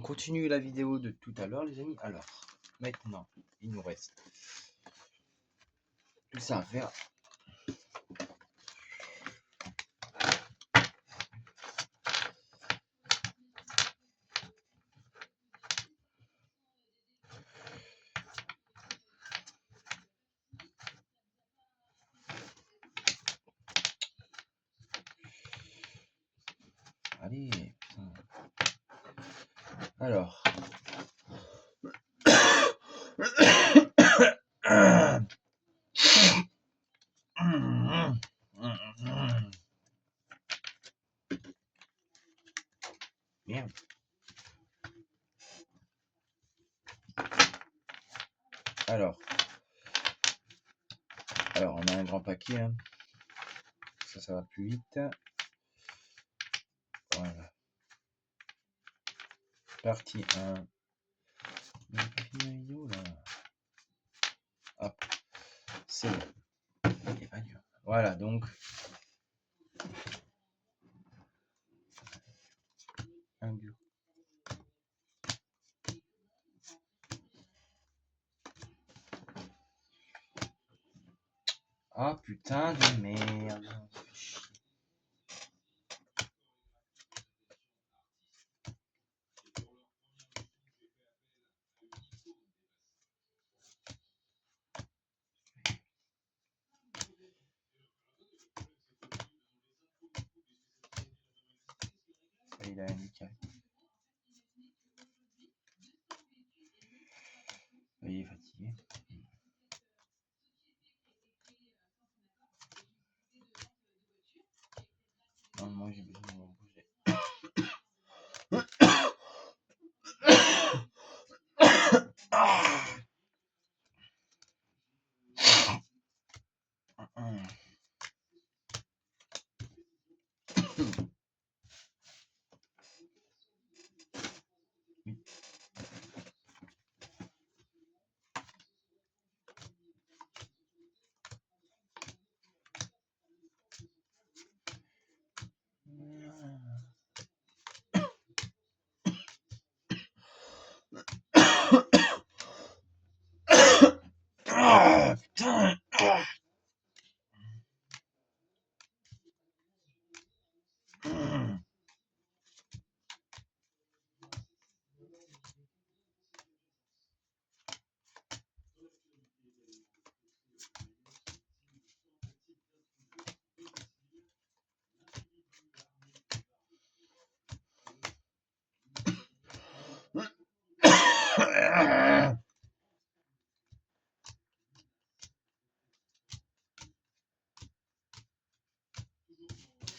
continue la vidéo de tout à l'heure, les amis. Alors, maintenant, il nous reste tout ça à faire. Allez, putain. Alors. Merde. Alors, on a un grand paquet. Hein. Ça va plus vite. Voilà. Partie 1. Hop. C'est bon. Voilà, donc. Un bureau. Ah putain de merde. Il a indiqué. Il est fatigué. Non, moi j'ai besoin de me bouger. Ah, putain.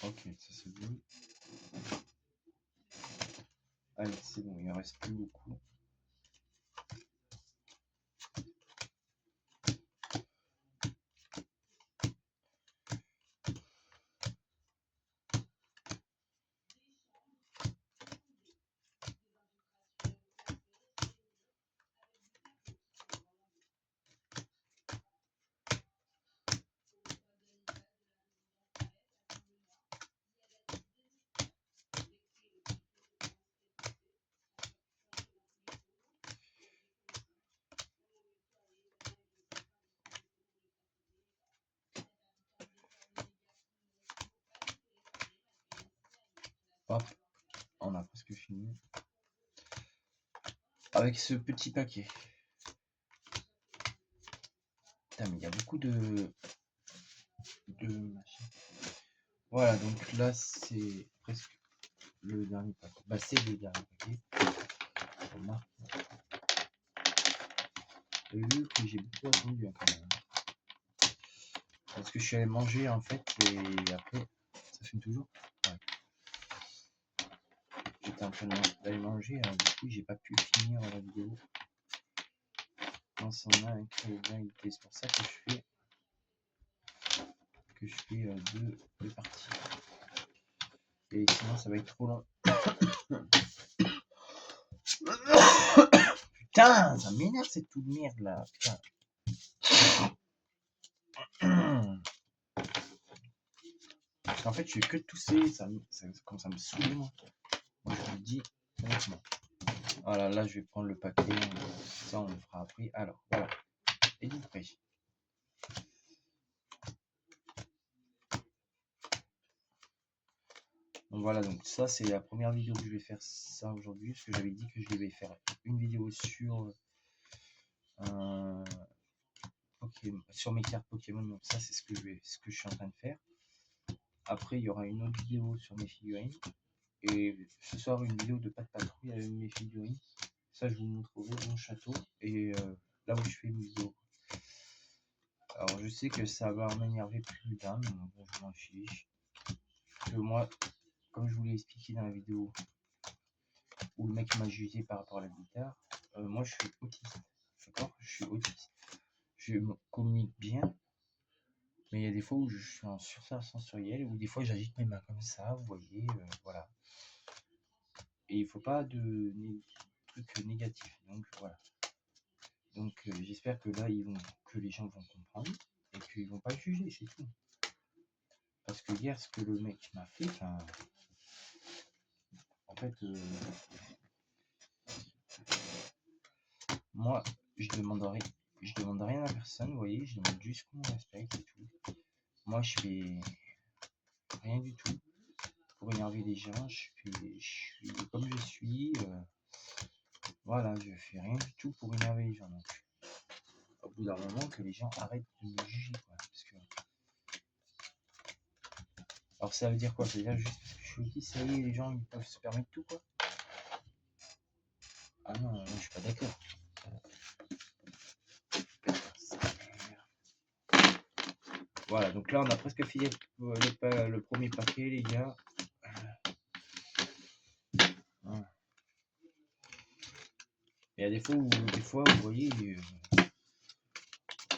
Ok, ça c'est bon. Allez, c'est bon, il en reste plus beaucoup. Hop, on a presque fini. Avec ce petit paquet. Putain, mais il y a beaucoup de machins. Voilà, donc là c'est presque le dernier paquet. Bah c'est le dernier paquet. J'ai vu que j'ai beaucoup attendu hein, quand même. Parce que je suis allé manger en fait et après ça fume toujours. Ouais. J'étais en train d'aller manger, alors du coup j'ai pas pu finir la vidéo. Non, c'en a un qui est bien édité, c'est pour ça que je fais deux parties. Et sinon ça va être trop long. Putain, ça m'énerve cette toute merde là. Putain. Parce qu'en fait je fais que tousser, ça commence à me saouler moi. Moi je vous le dis honnêtement. Voilà, là, je vais prendre le paquet. Ça, on le fera après. Alors, voilà. Et du prêt. Donc voilà, donc ça, c'est la première vidéo que je vais faire ça aujourd'hui. Parce que j'avais dit que je devais faire une vidéo sur sur mes cartes Pokémon. Donc ça, c'est ce que je suis en train de faire. Après, il y aura une autre vidéo sur mes figurines. Et ce soir, une vidéo de pas de patrouille avec mes figurines. Ça, je vous montrerai mon château. Et là où je fais une vidéo. Alors, je sais que ça va m'énerver plus d'un, mais bon, je m'en fiche. Parce que moi, comme je vous l'ai expliqué dans la vidéo où le mec m'a jugé par rapport à la guitare, moi, je suis autiste. D'accord? Je suis autiste. Je me communique bien. Mais il y a des fois où je suis en surcharge sensorielle, ou des fois j'agite mes mains comme ça, vous voyez, voilà. Et il faut pas de trucs négatifs, donc voilà. Donc j'espère que là, que les gens vont comprendre et qu'ils vont pas juger, c'est tout. Parce que hier, ce que le mec m'a fait, en fait, moi, je demande rien à personne, vous voyez, je demande juste qu'on me respecte et tout. Moi, je fais rien du tout pour énerver les gens, je suis comme je suis. Voilà, je fais rien du tout pour énerver les gens. Donc, au bout d'un moment, que les gens arrêtent de me juger, quoi. Parce que... Alors, ça veut dire quoi? Ça veut dire juste parce que je suis autiste, ça y est, les gens ils peuvent se permettre tout, quoi. Ah non, je suis pas d'accord. Voilà, donc là, on a presque fini le premier paquet, les gars. Voilà. Il y a des fois où vous voyez,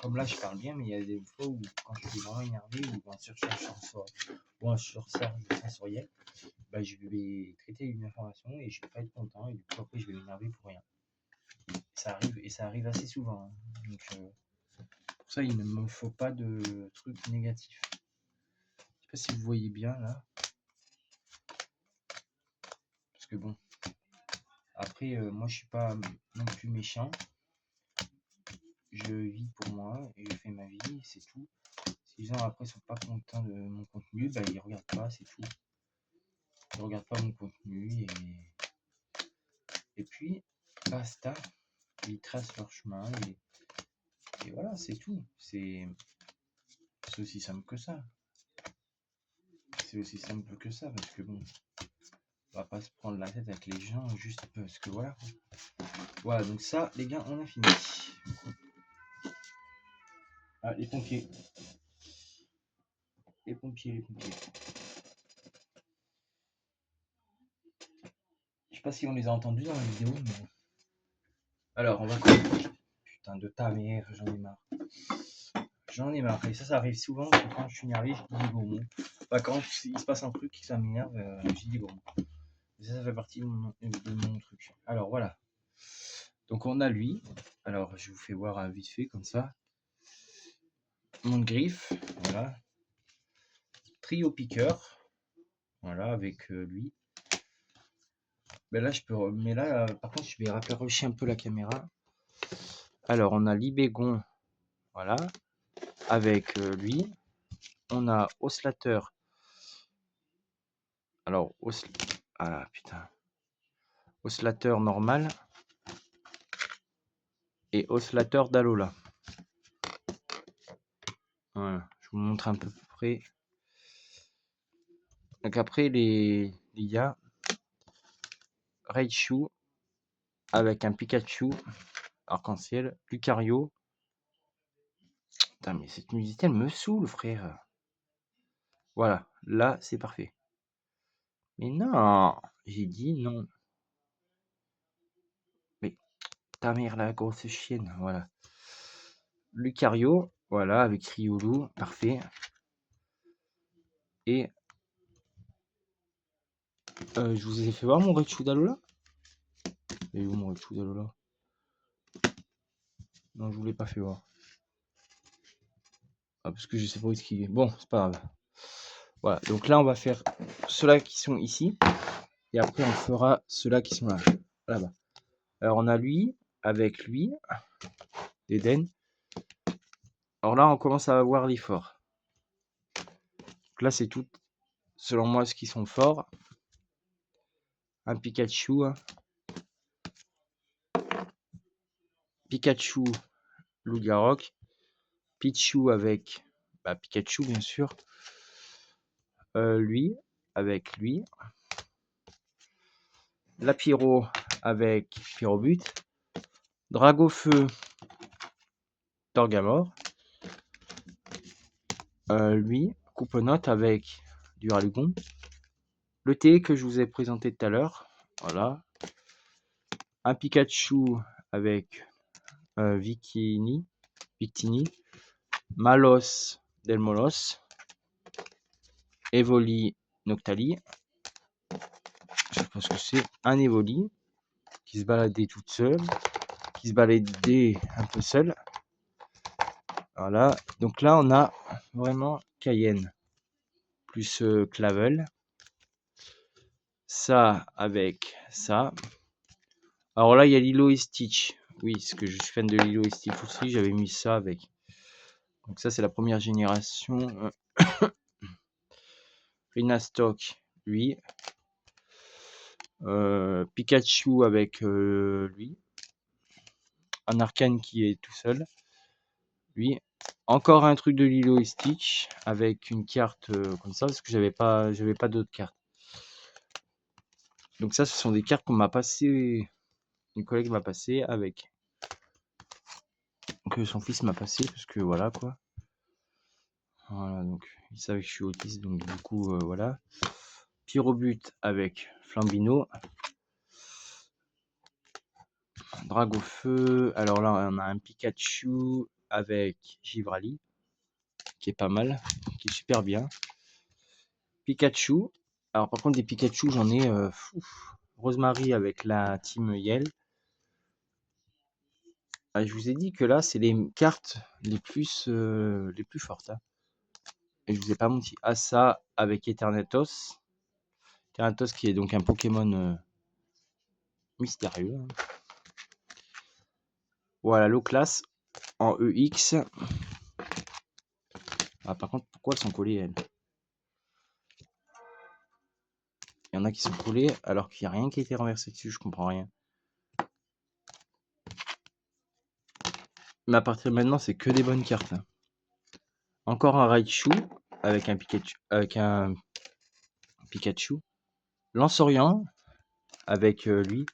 comme là, je parle bien, mais il y a des fois où, quand je suis vraiment énervé ou en surcharge sensorielle, bah, je vais traiter une information et je vais pas être content et du coup après je vais m'énerver pour rien. Ça arrive assez souvent. Hein. Donc pour ça il ne me faut pas de trucs négatifs. Je sais pas si vous voyez bien là. Parce que bon. Après moi je suis pas non plus méchant. Je vis pour moi et je fais ma vie, c'est tout. Si les gens après sont pas contents de mon contenu, bah ils regardent pas, c'est tout. Ils regardent pas mon contenu et puis basta. Ils tracent leur chemin et voilà, c'est tout. C'est aussi simple que ça. C'est aussi simple que ça, parce que bon, on va pas se prendre la tête avec les gens juste parce que voilà. Voilà, donc ça, les gars, on a fini. Ah, les pompiers. Les pompiers. Je sais pas si on les a entendus dans la vidéo, mais... Alors, on va... Putain de ta mère, j'en ai marre. J'en ai marre. Et ça arrive souvent que quand je suis énervé, je dis des gros mots. Bah, quand il se passe un truc qui ça m'énerve, je dis des gros mots. Ça fait partie de mon truc. Alors, voilà. Donc, on a lui. Alors, je vous fais voir vite fait, comme ça. Mon griffe, voilà. Trio piqueur, voilà, avec lui. Ben là, je peux... Mais là, par contre, je vais rapprocher un peu la caméra. Alors, on a Libégon, voilà, avec lui. On a Oscillateur. Alors, ah putain. Oscillateur normal. Et oscillateur d'Alola. Voilà, je vous montre un peu près. Donc après, il y a Raichu avec un Pikachu arc-en-ciel, Lucario. Putain, mais cette musique, elle me saoule, frère. Voilà, là, c'est parfait. Mais non, j'ai dit non. Mais ta mère, la grosse chienne, voilà. Lucario, voilà, avec Riolu, parfait. Et je vous ai fait voir mon Raichu d'Alola. Et où mon Raichu d'Alola? Non, je vous l'ai pas fait voir. Ah, parce que je sais pas où est-ce qu'il est. Bon, c'est pas grave. Voilà, donc là, on va faire ceux-là qui sont ici. Et après, on fera ceux-là qui sont là, là-bas. Alors on a lui, avec lui, Eden. Alors là, on commence à avoir les forts. Donc là, c'est tout, selon moi, ce qui sont forts. Un Pikachu. Pikachu, Lougarok. Pichu avec Pikachu, bien sûr. Lui, avec lui. Lapiro avec Pyrobut. Dragofeu, Torgamore. Lui, Couponote avec Duralugon. Le thé que je vous ai présenté tout à l'heure. Voilà. Un Pikachu avec Victini. Malos, Delmolos. Evoli, Noctali. Je pense que c'est un Evoli qui se baladait toute seule. Qui se baladait un peu seul. Voilà. Donc là, on a vraiment Cayenne. Plus Clavel. Ça avec ça. Alors là, il y a Lilo et Stitch. Oui, parce que je suis fan de Lilo et Stitch aussi. J'avais mis ça avec. Donc ça, c'est la première génération. Rhinastock, lui. Pikachu avec lui. Un Arcane qui est tout seul. Lui. Encore un truc de Lilo et Stitch avec une carte comme ça parce que j'avais pas d'autres cartes. Donc ça, ce sont des cartes qu'on m'a passé, une collègue m'a passé avec que son fils m'a passé parce que voilà quoi. Voilà, donc il savait que je suis autiste, donc du coup voilà. Pyrobut avec Flambino. Dragofeu. Alors là, on a un Pikachu avec Givrali qui est pas mal, qui est super bien. Pikachu. Alors par contre des Pikachu, j'en ai Rosemary avec la team Yell. Ah, je vous ai dit que là, c'est les cartes les plus fortes. Hein. Et je vous ai pas menti. Asa avec Eternatos. Eternatos qui est donc un Pokémon mystérieux. Hein. Voilà, low class en EX. Ah, par contre, pourquoi elles sont collées, elles? Il y en a qui sont collées alors qu'il n'y a rien qui a été renversé dessus, je comprends rien. Mais à partir de maintenant, c'est que des bonnes cartes. Hein. Encore un Raichu avec un Pikachu. Lance-Orient avec lui.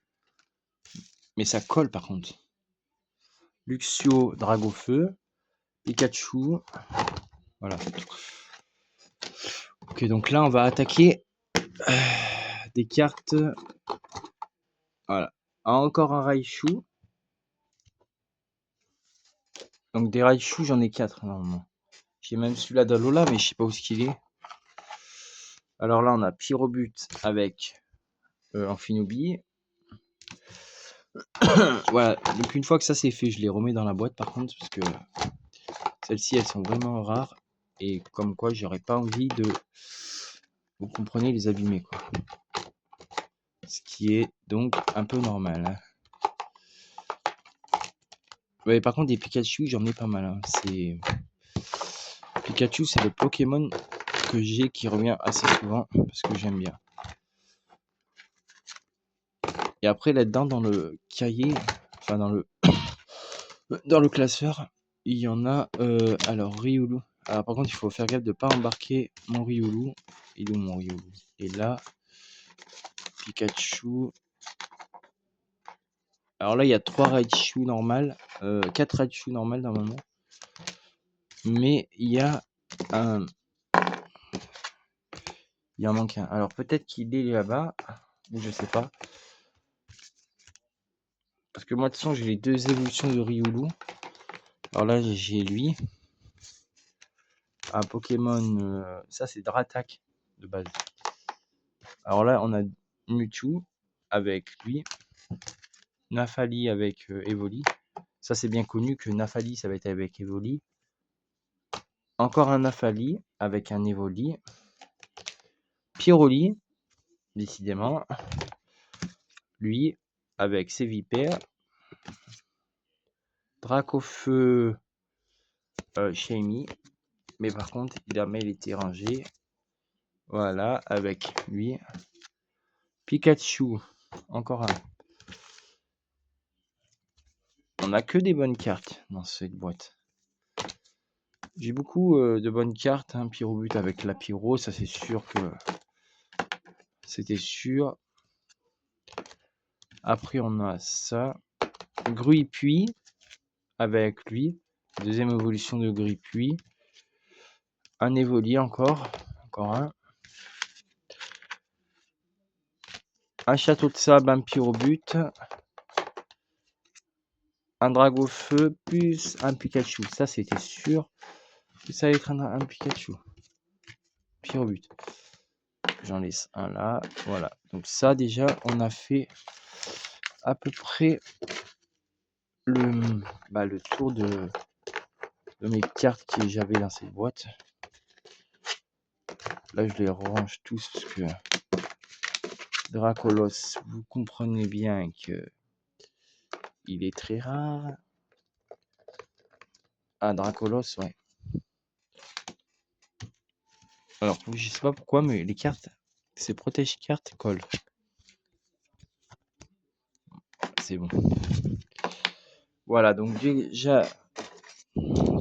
Mais ça colle par contre. Luxio, Dragofeu. Pikachu. Voilà. Ok, donc là, on va attaquer des cartes. Voilà. Encore un Raichu. Donc des Raichu, j'en ai 4 normalement. J'ai même celui-là d'Alola, mais je sais pas où ce qu'il est. Alors là, on a Pyrobut avec Amphinobi. Voilà, donc une fois que ça c'est fait, je les remets dans la boîte par contre, parce que celles-ci, elles sont vraiment rares. Et comme quoi, j'aurais pas envie de, vous comprenez, les abîmer, quoi. Ce qui est donc un peu normal. Hein. Ouais, par contre, des Pikachu, j'en ai pas mal. Hein. Pikachu, c'est le Pokémon que j'ai qui revient assez souvent parce que j'aime bien. Et après, là-dedans, dans le cahier, enfin dans le classeur, il y en a. Alors, Riolu. Alors, par contre, il faut faire gaffe de ne pas embarquer mon Riolu. Il est où mon Riolu? Et là, Pikachu. Alors là, il y a 3 Raichu normales, 4 Raichu normales normalement. Mais il y a un. Il en manque un. Alors peut-être qu'il est là-bas, ou je sais pas. Parce que moi, de toute façon, j'ai les 2 évolutions de Riolu. Alors là, j'ai lui. Un Pokémon. Ça, c'est Dratak de base. Alors là, on a Mewtwo avec lui. Nafali avec Evoli. Ça, c'est bien connu que Nafali, ça va être avec Evoli. Encore un Nafali avec un Evoli. Pyroli, décidément. Lui. avec ses vipères. Dracofeu Shami. Mais par contre, il était rangé. Voilà, avec lui. Pikachu. Encore un. On n'a que des bonnes cartes dans cette boîte. J'ai beaucoup de bonnes cartes. Hein. Pyrobut avec la Pyro, ça c'est sûr que c'était sûr. Après, on a ça. Gruipuis avec lui. Deuxième évolution de Gruipuis. Un Évoli encore. Encore un. Un Château de Sable, un Pyrobut. Un Dragofeu plus un Pikachu. Ça, c'était sûr que ça allait être un Pikachu. Pyrobut. J'en laisse un là. Voilà. Donc ça, déjà, on a fait à peu près le tour de mes cartes que j'avais dans cette boîte. Là, je les range tous parce que Dracolos, vous comprenez bien que il est très rare. Ah, Dracolos, ouais. Alors, je sais pas pourquoi, mais les cartes, ces protège cartes collent. C'est bon. Voilà, donc déjà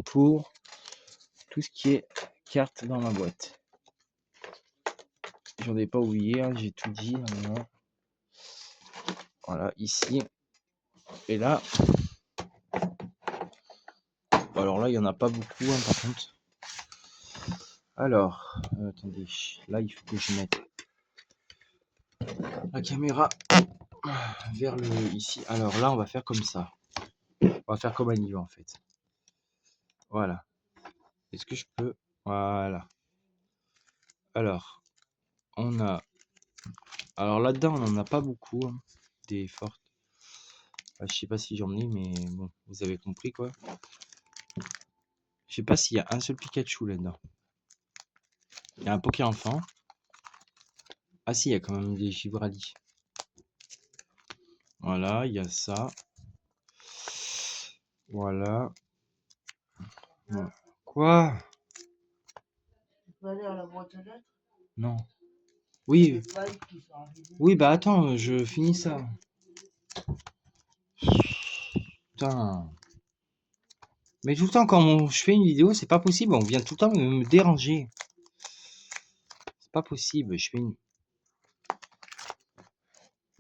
pour tout ce qui est cartes dans ma boîte. J'en ai pas oublié, hein, j'ai tout dit. Hein, voilà, ici. Et là. Alors là, il n'y en a pas beaucoup, hein, par contre. Alors, attendez, là, il faut que je mette la caméra vers le ici. Alors là, on va faire comme ça. On va faire comme un niveau, en fait. Voilà. Est-ce que je peux... Voilà. Alors, on a... Alors là-dedans, on n'en a pas beaucoup, hein, des fortes. Je sais pas si j'en ai, mais bon, vous avez compris, quoi. Je sais pas s'il y a un seul Pikachu là-dedans. Il y a un Poké Enfant. Ah si, il y a quand même des Givrali. Voilà, il y a ça. Voilà. Ouais. Quoi? Tu vas aller à la boîte aux lettres? Non. Oui. Oui, bah attends, je finis ça. Putain. Mais tout le temps, quand je fais une vidéo, c'est pas possible. On vient tout le temps me déranger. C'est pas possible. Je fais une...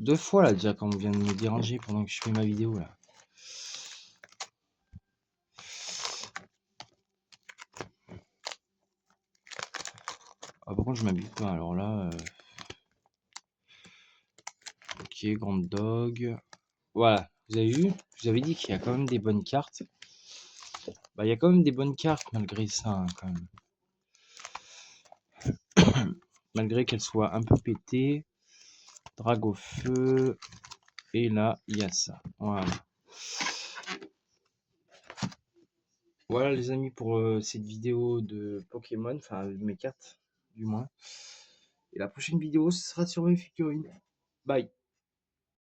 2 fois là déjà quand on vient de me déranger pendant que je fais ma vidéo là. Ah, par contre, je m'habille pas. Alors là... Ok, Grande Dog. Voilà. Vous avez vu? Je vous avais dit qu'il y a quand même des bonnes cartes. Bah, il y a quand même des bonnes cartes malgré ça, hein, quand même. Malgré qu'elles soient un peu pétées. Dragofeu. Et là, il y a ça. Voilà. Voilà les amis pour cette vidéo de Pokémon. Enfin, mes cartes, du moins. Et la prochaine vidéo, ce sera sur mes figurines. Bye.